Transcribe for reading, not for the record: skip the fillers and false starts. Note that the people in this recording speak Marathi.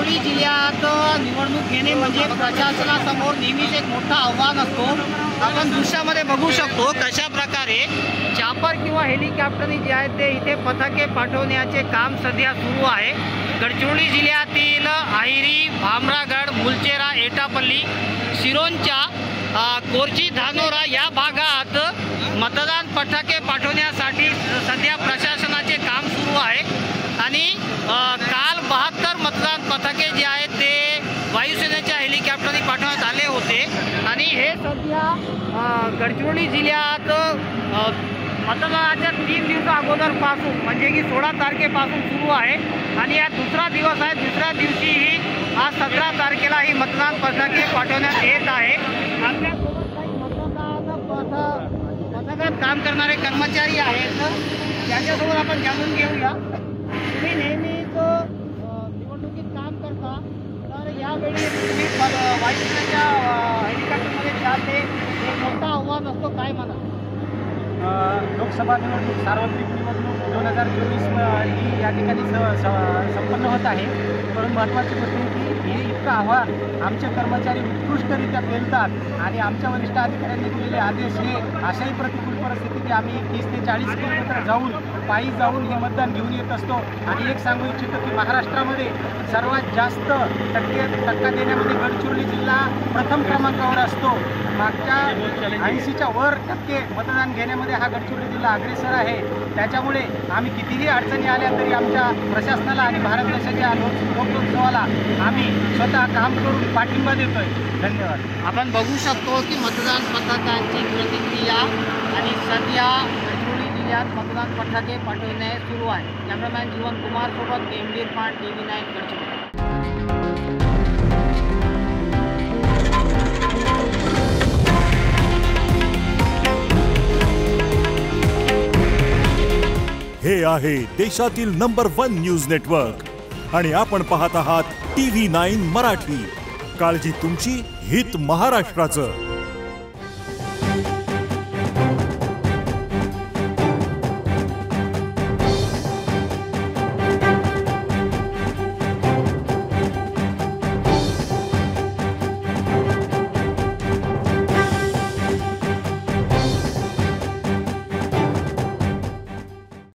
गडचिरोली जिल्ह्यात निवडणूक घेणे म्हणजे प्रशासनासमोर नेहमीच एक मोठं आव्हान असतो। आपण दृश्यामध्ये बघू शकतो कशा प्रकारे चापर किंवा हेलिकॉप्टरने जे आहे ते इथे पथके पाठवण्याचे काम सध्या सुरू आहे। गडचिरोली जिल्ह्यातील आहिरी, भामरागड, मुलचेरा, एटापल्ली, सिरोंचा, कोरची, धानोरा या भागात मतदान पथके पाठवण्यासाठी सध्या प्रशासनाचे काम सुरू आहे आणि काल 72 मतदान पथके जे आहेत ते वायुसेनेच्या हेलिकॉप्टरने पाठवण्यात आले होते आणि हे सध्या गडचिरोली जिल्ह्यात मतदानाच्या 3 दिवसा अगोदरपासून म्हणजे की 16 तारखेपासून सुरू आहे आणि हा दुसरा दिवस आहे। दुसऱ्या दिवशीही आज 17 तारखेला ही मतदान पथके पाठवण्यात येत आहे। आपल्यासोबत काही मतदान पथकात काम करणारे कर्मचारी आहेत, त्यांच्यासोबत आपण जाणून घेऊया। तुम्ही नेहमीच निवडणुकीत काम करता, तर यावेळी तुम्ही वायुसेनेच्या हेलिकॉप्टरमध्ये जाते, एक मोठा आव्हान असतो, काय म्हणा? लोकसभा निवडणूक, सार्वत्रिक निवडणूक 2024 ही या ठिकाणी संपन्न होत आहे। परंतु महत्त्वाची गोष्ट की हे इतकं आव्हान आमचे कर्मचारी उत्कृष्टरित्या पेलतात आणि आमच्या वरिष्ठ अधिकाऱ्यांनी दिलेले आदेश हे अशाही प्रतिकूल परिस्थितीत आम्ही 30 ते 40 किलोमीटर पायी जाऊन हे मतदान घेऊन येत असतो। आणि एक सांगू इच्छितो की महाराष्ट्रामध्ये सर्वात जास्त टक्का देण्यामध्ये गडचिरोली जिल्हा प्रथम क्रमांकावर असतो। मागच्या 80च्या वर टक्के मतदान घेण्यामध्ये हा गडचिरोली जिल्हा अग्रेसर आहे। त्याच्यामुळे आम्ही कितीही अडचणी आल्या तरी आमच्या प्रशासनाला आणि भारत देशाच्या लोकोत्सवाला आम्ही स्वतः काम करून पाठिंबा देतोय। धन्यवाद। आपण बघू शकतो की मतदान पथकांची प्रतिक्रिया आणि सध्या गडचिरोली जिल्ह्यात मतदान पथके पाठवणे सुरू आहे। कॅमेरामॅन जीवन कुमार सोबत एमडी इरफान, TV9 गडचिरोली। हे आहे देशातील नंबर 1 न्यूज नेटवर्क आणि आपण पाहत आहात TV9 मराठी। काळजी तुमची, हित महाराष्ट्राचं।